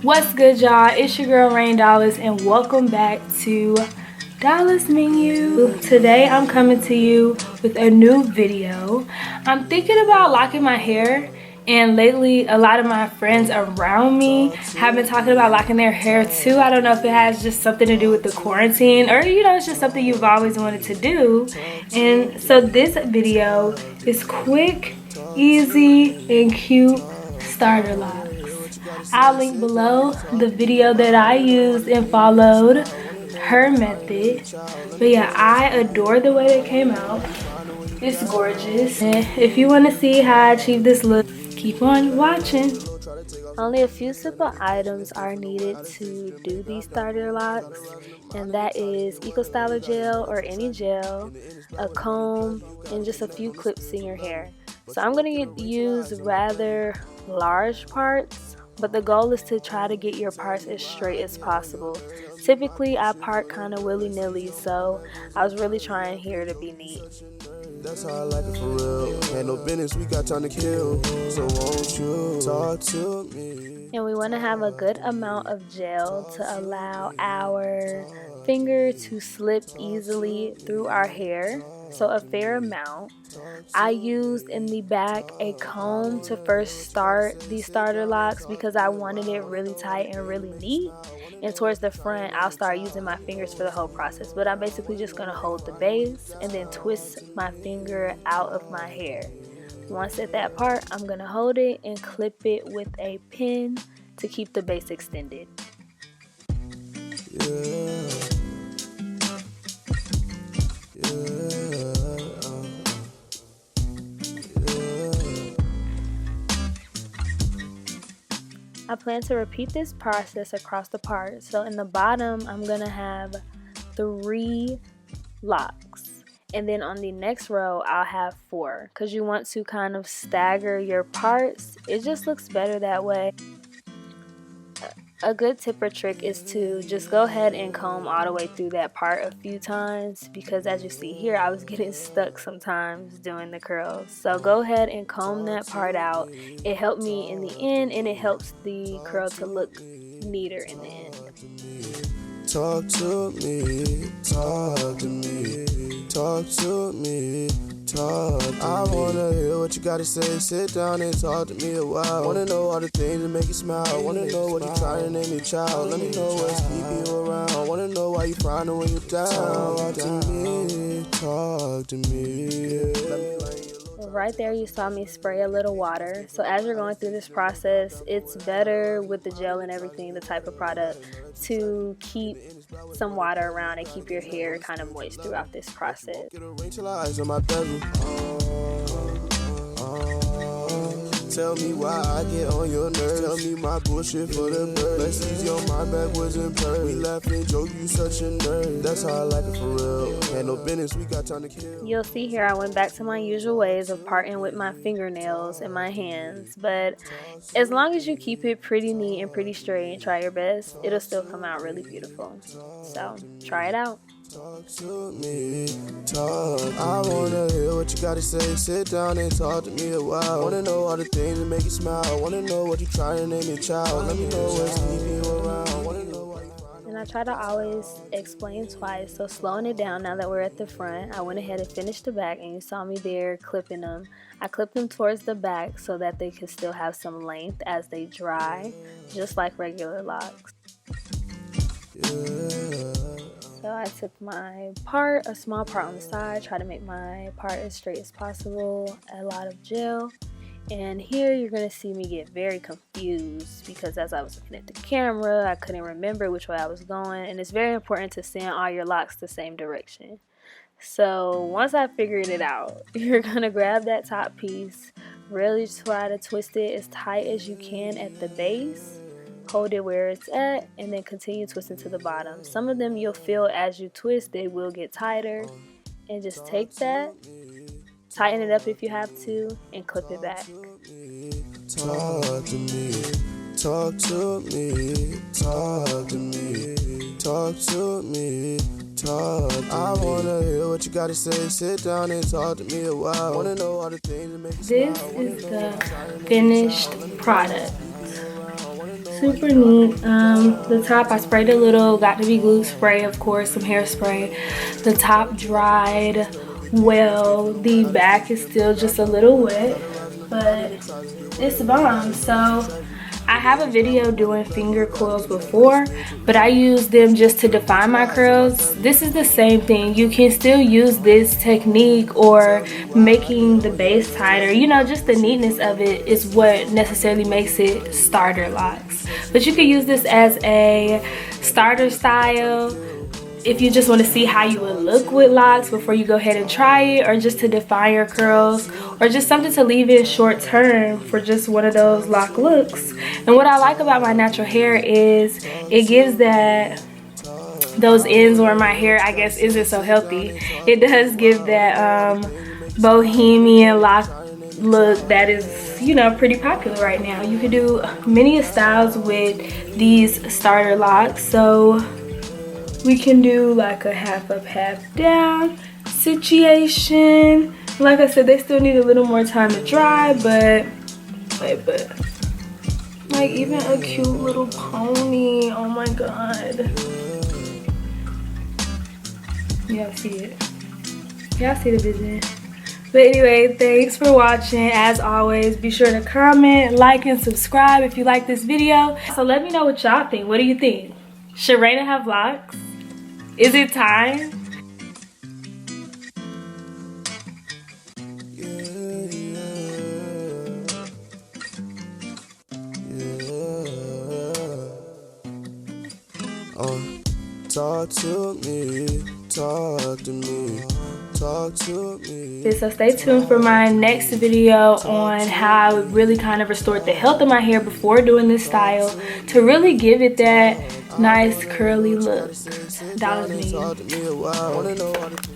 What's good, y'all? It's your girl Rain Dollars and welcome back to Dollasmenu. Today I'm coming to you with a new video. I'm thinking about locking my hair, and lately a lot of my friends around me have been talking about locking their hair too. I don't know if it has just something to do with the quarantine, or it's just something you've always wanted to do. And so this video is quick, easy, and cute starter locks. I'll link below the video that I used and followed her method. But yeah, I adore the way it came out. It's gorgeous. And if you want to see how I achieved this look, keep on watching. Only a few simple items are needed to do these starter locks, and that is Eco Styler gel or any gel, a comb, and just a few clips in your hair. So I'm going to use rather large parts, but the goal is to try to get your parts as straight as possible. Typically I part kind of willy-nilly, so I was really trying here to be neat. That's how I like it for real. Ain't no business, we got time to kill. So won't you talk to me? And we want to have a good amount of gel to allow our finger to slip easily through our hair. So a fair amount. I used in the back a comb to first start these starter locks because I wanted it really tight and really neat. And towards the front, I'll start using my fingers for the whole process. But I'm basically just going to hold the base and then twist my finger out of my hair. Once at that part, I'm going to hold it and clip it with a pin to keep the base extended. I plan to repeat this process across the part. So in the bottom, I'm going to have 3 locks. And then on the next row, I'll have 4. Because you want to kind of stagger your parts. It just looks better that way. A good tip or trick is to just go ahead and comb all the way through that part a few times, because as you see here, I was getting stuck sometimes doing the curls. So go ahead and comb that part out. It helped me in the end, and it helps the curl to look neater in the end. Talk to me, talk to me, talk to me, talk to me. I wanna hear what you gotta say. Sit down and talk to me a while. Wanna know all the things that make you smile. Wanna know what you try to name your child. Let me know what's keeping you around. Wanna know why you frowning when you're down. Talk to me, talk to me. Right there you saw me spray a little water. So as you're going through this process, it's better with the gel and everything, the type of product, to keep some water around and keep your hair kind of moist throughout this process. Tell me why I get on your nerves. Tell me my bullshit for the birds. Let's ease your mind backwards and purr. We laugh and joke, you such a nerd. That's how I like it for real. Ain't no business, we got time to kill. You'll see here I went back to my usual ways of parting with my fingernails and my hands. But as long as you keep it pretty neat and pretty straight and try your best, it'll still come out really beautiful. So try it out. Talk to me, talk. I wanna hear what you gotta say. Sit down and talk to me a while. Wanna know all the things that make you smile. Wanna know what you try to name your child. Let me know what's keeping you around. Wanna know why you find. And I try to always explain twice, so slowing it down now that we're at the front, I went ahead and finished the back, and you saw me there clipping them. I clipped them towards the back so that they could still have some length as they dry, just like regular locks. So I took my part, a small part on the side, try to make my part as straight as possible, a lot of gel. And here you're going to see me get very confused because as I was looking at the camera, I couldn't remember which way I was going. And it's very important to send all your locks the same direction. So once I figured it out, you're going to grab that top piece, really try to twist it as tight as you can at the base. Hold it where it's at and then continue twisting to the bottom. Some of them you'll feel as you twist, they will get tighter. And just take that, tighten it up if you have to, and clip it back. Talk to me, talk to me, talk to me, talk to me, talk to me. I wanna hear what you gotta say. Sit down and talk to me a while. Wanna know all the things that make you smile. This is the finished product. super neat. The top, I sprayed a little got to be glue spray, of course, some hairspray. The top dried well. The back is still just a little wet, but it's bomb. So I have a video doing finger coils before, but I use them just to define my curls. This is the same thing. You can still use this technique or making the base tighter. You know, just the neatness of it is what necessarily makes it starter locks. But you could use this as a starter style if you just want to see how you would look with locks before you go ahead and try it, or just to define your curls, or just something to leave in short term for just one of those lock looks. And what I like about my natural hair is it gives that those ends where my hair, I guess, isn't so healthy. It does give that bohemian lock look that is, you know, pretty popular right now. You can do many styles with these starter locks. So we can do like a half up, half down situation. Like I said, they still need a little more time to dry, but like even a cute little pony. Oh my god. Y'all see it. Y'all see the vision. But anyway, thanks for watching. As always, be sure to comment, like, and subscribe if you like this video. So let me know what y'all think. What do you think? Should Raina have locks? Is it time? Talk to me, talk to me, talk to me. So stay tuned for my next video on how I really kind of restored the health of my hair before doing this style to really give it that nice curly look. Dollasmenu.